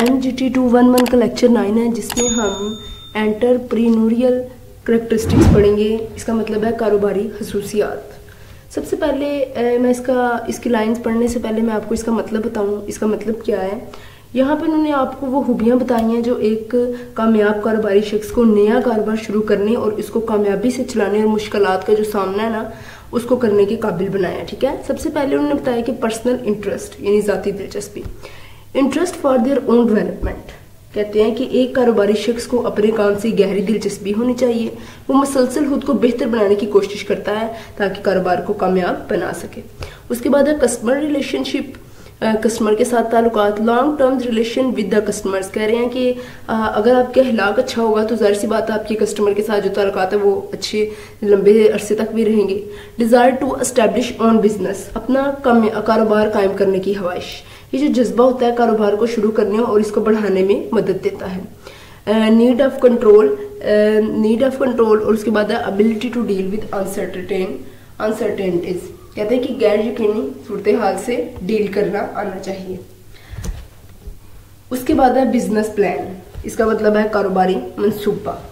MGT 211 का lecture 9 है, जिसमें हम एंटरप्रेन्योरियल करैक्टरिस्टिक्स पढ़ेंगे। इसका मतलब है कारोबारी खसूसियात। सबसे पहले मैं इसकी लाइंस पढ़ने से पहले मैं आपको इसका मतलब बताऊं। इसका मतलब क्या है? यहाँ पे उन्होंने आपको वो खूबियाँ बताई हैं जो एक कामयाब कारोबारी शख्स को नया कारोबार शुरू करने और इसको कामयाबी से चलाने और मुश्किलात का जो सामना है ना, उसको करने के काबिल बनाया। ठीक है, सबसे पहले उन्होंने बताया कि पर्सनल इंटरेस्ट यानी ज़ाती दिलचस्पी, interest for their own development. कहते हैं कि एक कारोबारी शख्स को अपने काम से गहरी दिलचस्पी होनी चाहिए। वो मुसलसल खुद को बेहतर बनाने की कोशिश करता है ताकि कारोबार को कामयाब बना सके। उसके बाद है कस्टमर रिलेशनशिप, कस्टमर के साथ ताल्लुकात, long term relation with the customers. कह रहे हैं कि अगर आपका अखलाक अच्छा होगा तो जाहिर सी बात है आपके कस्टमर के साथ जो ताल्लुकात है वो अच्छे लंबे अरसे तक भी रहेंगे। Desire to establish on business, अपना कारोबार कायम करने की ख्वाहिश। ये जो जज्बा होता है कारोबार को शुरू करने और इसको बढ़ाने में मदद देता है। नीड ऑफ कंट्रोल और उसके बाद है ability to deal with uncertainties. कहते हैं कि गैर यकीनी सूरत हाल से डील करना आना चाहिए। उसके बाद है बिजनेस प्लान, इसका मतलब है कारोबारी मंसूबा।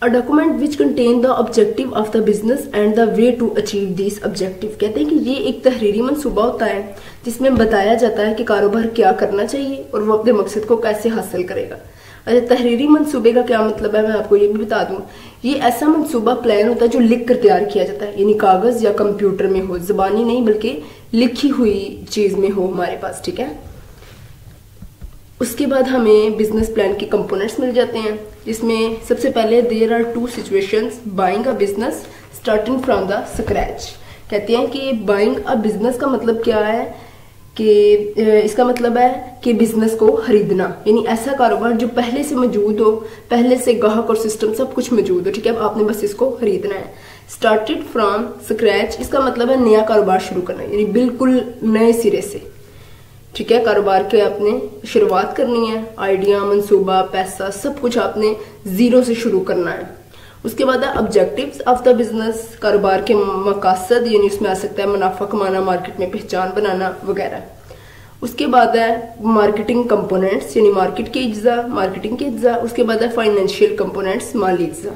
A document which contain the objective of the business and the way to achieve this objective। कहते हैं कि ये एक तहरीरी मंसूबा होता है जिसमें बताया जाता है कि कारोबार क्या करना चाहिए और वो अपने मकसद को कैसे हासिल करेगा। अच्छा, तहरीरी मंसूबे का क्या मतलब है मैं आपको ये भी बता दूं। ये ऐसा मंसूबा प्लान होता है जो लिख कर तैयार किया जाता है, यानी कागज या कंप्यूटर में हो, ज़बानी नहीं बल्कि लिखी हुई चीज में हो हमारे पास। ठीक है, उसके बाद हमें बिजनेस प्लान के कंपोनेंट्स मिल जाते हैं, जिसमें सबसे पहले there are 2 situations buying a business starting from the scratch. कहते हैं कि बाइंग अ बिजनेस का मतलब क्या है कि इसका मतलब है कि बिजनेस को खरीदना, यानी ऐसा कारोबार जो पहले से मौजूद हो, पहले से ग्राहक और सिस्टम सब कुछ मौजूद हो। ठीक है, अब आपने बस इसको खरीदना है। स्टार्टेड फ्रॉम स्क्रैच, इसका मतलब है नया कारोबार शुरू करना, यानी बिल्कुल नए सिरे से। ठीक है, कारोबार के आपने शुरुआत करनी है, आइडिया, मंसूबा, पैसा सब कुछ आपने जीरो से शुरू करना है। उसके बाद है ऑब्जेक्टिव्स ऑफ द बिजनेस, कारोबार के मकासद, यानी उसमें आ सकता है मुनाफा कमाना, मार्केट में पहचान बनाना वगैरह। उसके बाद है मार्केटिंग कंपोनेंट्स, यानी मार्केट के अज्जा, मार्केटिंग के अज्जा। उसके बाद है फाइनेंशियल कंपोनेंट्स, माली अज्जा।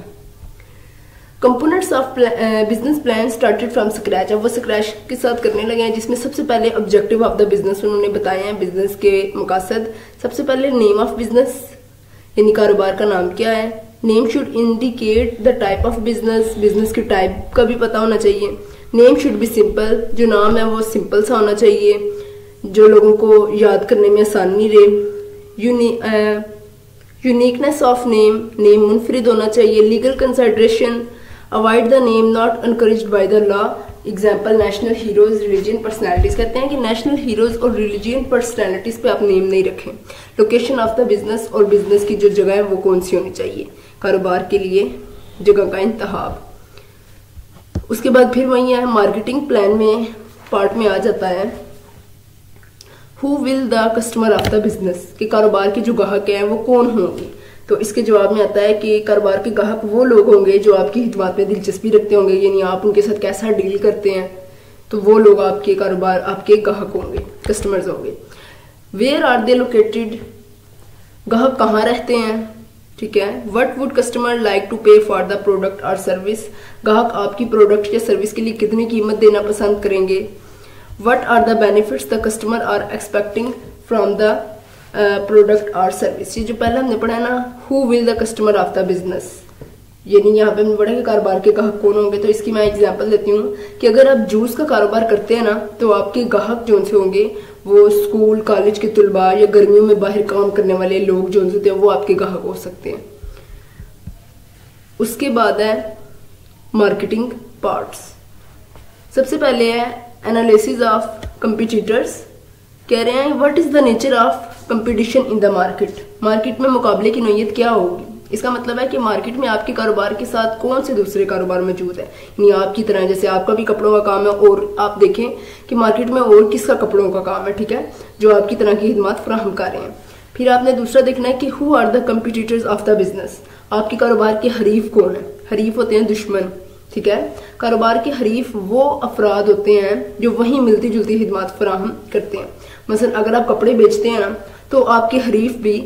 Components of business plan started from scratch. अब वो स्क्रैच के साथ करने लगे हैं, जिसमें सबसे पहले ऑब्जेक्टिव ऑफ द बिजनेस उन्होंने बताए हैं, बिजनेस के मकासद। सबसे पहले नेम ऑफ बिजनेस, यानी कारोबार का नाम क्या है। Name should indicate the type of business, business की टाइप का भी पता होना चाहिए। नेम शुड बी सिंपल, जो नाम है वो सिंपल सा होना चाहिए, जो लोगों को याद करने में आसानी रहे। यूनिकनेस ऑफ नेम, नेम मुनफरिद होना चाहिए। Legal consideration, avoid the name not encouraged by the law. Example national heroes, religion personalities. कहते हैं कि नेशनल हीरोज और रिलीजियन पर्सनैलिटीज पे आप नेम नहीं रखें। लोकेशन ऑफ द बिजनेस, और बिजनेस की जो जगह है वो कौन सी होनी चाहिए, कारोबार के लिए जगह का इंतखाब। उसके बाद फिर वही है मार्केटिंग प्लान में पार्ट में आ जाता है who will the customer of the business, कि कारोबार के जो ग्राहक हैं वो कौन होंगे। तो इसके जवाब में आता है कि कारोबार के ग्राहक वो लोग होंगे जो आपकी खिदमत में दिलचस्पी रखते होंगे, यानी आप उनके साथ कैसा डील करते हैं, तो वो लोग आपके कारोबार आपके ग्राहक होंगे, कस्टमर्स होंगे। वेयर आर दे लोकेटेड, ग्राहक कहाँ रहते हैं। ठीक है, what would customer like to pay for the product और सर्विस, ग्राहक आपकी प्रोडक्ट या सर्विस के लिए कितनी कीमत देना पसंद करेंगे। What are the benefits the customer are expecting from the product और सर्विस। ये जो पहले हमने पढ़ा है ना, who will the customer of the business, यानी यहाँ पे हमने पढ़ा कि कारोबार के ग्राहक कौन होंगे। तो इसकी मैं एग्जांपल देती हूँ कि अगर आप जूस का कारोबार करते हैं ना, तो आपके ग्राहक जो से होंगे वो स्कूल कॉलेज के तुलबा या गर्मियों में बाहर काम करने वाले लोग जो होते हैं वो आपके ग्राहक हो सकते हैं। उसके बाद है मार्केटिंग पार्ट्स। सबसे पहले है एनालिसिस ऑफ कंपटीटर्स। कह रहे हैं what is the nature of competition in the market, market में मुकाबले की नोयत क्या होगी। इसका मतलब है कि मार्केट में आपके कारोबार के साथ कौन से दूसरे कारोबार मौजूद है, यानी आपकी तरह, जैसे आपका भी कपड़ों का काम है और आप देखें कि मार्केट में और किसका कपड़ों का काम है। ठीक है, जो आपकी तरह की खिदमत फराहम कर रहे हैं। फिर आपने दूसरा देखना है कि who are the competitors of the business, आपके कारोबार के हरीफ कौन है। हरीफ होते हैं दुश्मन। ठीक है। कारोबार के हरीफ वो अफराद होते हैं जो वही मिलती जुलती खिदमत फराहम करते हैं। मसलन अगर आप कपड़े बेचते हैं ना, तो आपके हरीफ भी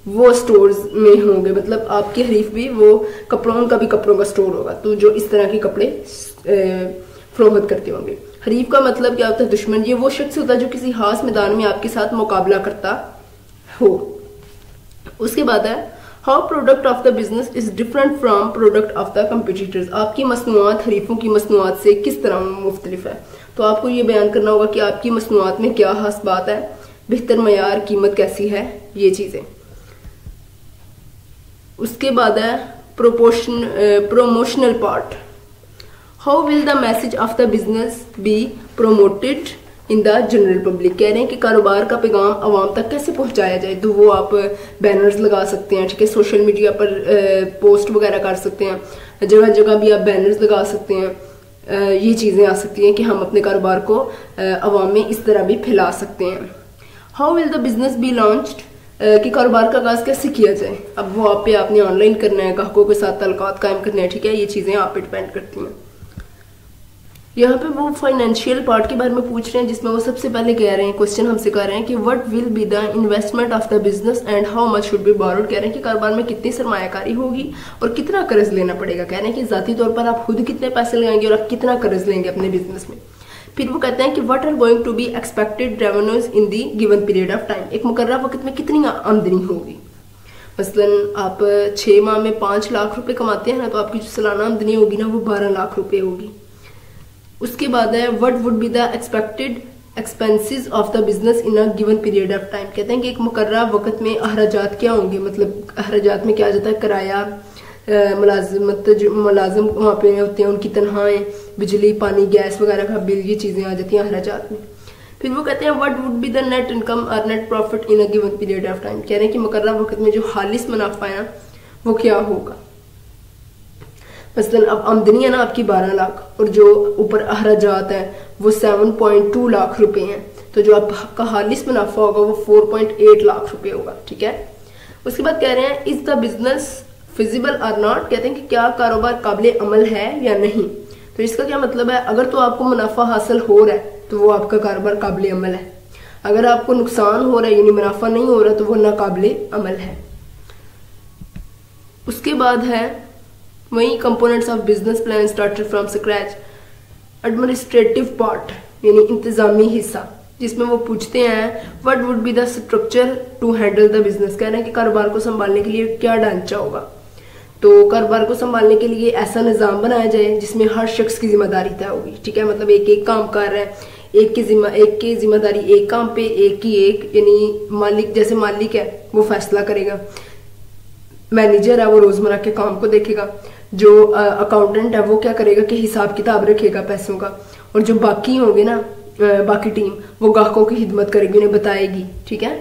वो स्टोर्स में होंगे, मतलब आपके हरीफ भी वो कपड़ों, उनका भी कपड़ों का स्टोर होगा, तो जो इस तरह के कपड़े फरोख्त करते होंगे। हरीफ का मतलब क्या होता है? दुश्मन। ये वो शख्स होता है जो किसी खास मैदान में आपके साथ मुकाबला करता हो। उसके बाद है how product of the business is different from product of the competitors. आपकी मसनूआत हरीफों की मसनूआत से किस तरह मुख्तलिफ है। तो आपको ये बयान करना होगा कि आपकी मसनूआत में क्या खास बात है, बेहतर मयार, कीमत कैसी है, ये चीजें। उसके बाद है promotional part. How will the message of the business be promoted in the general public. कह रहे हैं कि कारोबार का पैगाम आवाम तक कैसे पहुंचाया जाए। तो वो आप बैनर्स लगा सकते हैं, ठीक है, सोशल मीडिया पर पोस्ट वगैरह कर सकते हैं, जगह जगह भी आप बैनर्स लगा सकते हैं। ये चीजें आ सकती हैं कि हम अपने कारोबार को आवाम में इस तरह भी फैला सकते हैं। How will the business B launched, कि कारोबार का आगाज कैसे किया जाए। अब वो आप पे, आपने ऑनलाइन करना है, ग्राहकों के साथ ताल्लुकात कायम करने हैं, ठीक है, ये चीजें आप पे डिपेंड करती हैं। यहाँ पे वो फाइनेंशियल पार्ट के बारे में पूछ रहे हैं, जिसमें वो सबसे पहले कह रहे हैं, क्वेश्चन हमसे कर रहे हैं कि what will be the investment of the business and how much should be borrowed. कह रहे हैं कि कारोबार में कितनी सरमायाकारी होगी और कितना कर्ज लेना पड़ेगा। कह रहे हैं कि जाती तौर पर आप खुद कितने पैसे लगाएंगे और आप कितना कर्ज लेंगे अपने बिजनेस में। फिर वो कहते हैं कि what are going to be expected revenues in the given period of time. एक मुकर्रर वक्त में कितनी आमदनी होगी। मसलन आप 6 माह में 5 लाख रुपए कमाते हैं ना, तो आपकी जो सालाना आमदनी होगी ना, वो 12 लाख रुपए होगी। उसके बाद है what would be the expected expenses of the business in a given period of time. कहते हैं कि एक मुकर्रर वक्त में अखराजात क्या होंगे। मतलब अखराजात में क्या आ जाता है, किराया, मुलाजिम वहाँ पे होते हैं, उनकी तनख्वाहें, बिजली, पानी, गैस वगैरह का बिल, ये चीजें आ जाती हैं अखराजात में। फिर वो कहते हैं what would be the net income और net profit in a given period of time. कह रहे हैं कि मुकर्रर वक्त में जो खालिस मुनाफा है ना, वो क्या होगा। मसलन अब आमदनी है ना आपकी 12 लाख और जो ऊपर अखराजात है वो 7.2 लाख रुपए हैं, तो जो आपका खालिस मुनाफा होगा वो 4.8 लाख रुपए होगा, ठीक है। उसके बाद कह रहे हैं इज द बिजनेस फिजिबल और नॉट। कहते हैं कि क्या कारोबार काबिल अमल है या नहीं। तो इसका क्या मतलब है, अगर तो आपको मुनाफा हासिल हो रहा है तो वो आपका कारोबार काबिल अमल है। अगर आपको नुकसान हो रहा है यानी मुनाफा नहीं हो रहा तो वो नाकाबिल अमल है। उसके बाद है वही components of business plan started from scratch. Administrative part यानी इंतजामी हिस्सा, जिसमें वो पूछते हैं what would be the structure to handle the business. कह रहे हैं कि कारोबार को संभालने के लिए क्या ढांचा होगा। तो कारोबार को संभालने के लिए ऐसा निजाम बनाया जाए जिसमें हर शख्स की जिम्मेदारी तय होगी, ठीक है। मतलब एक एक काम कर रहा है, एक की जिम्मेदारी एक काम पे, एक की एक, यानी मालिक, जैसे मालिक है वो फैसला करेगा, मैनेजर है वो रोजमर्रा के काम को देखेगा, जो अकाउंटेंट है वो क्या करेगा कि हिसाब किताब रखेगा पैसों का, और जो बाकी होंगे ना बाकी टीम वो ग्राहकों की खिदमत करेगी, उन्हें बताएगी, ठीक है।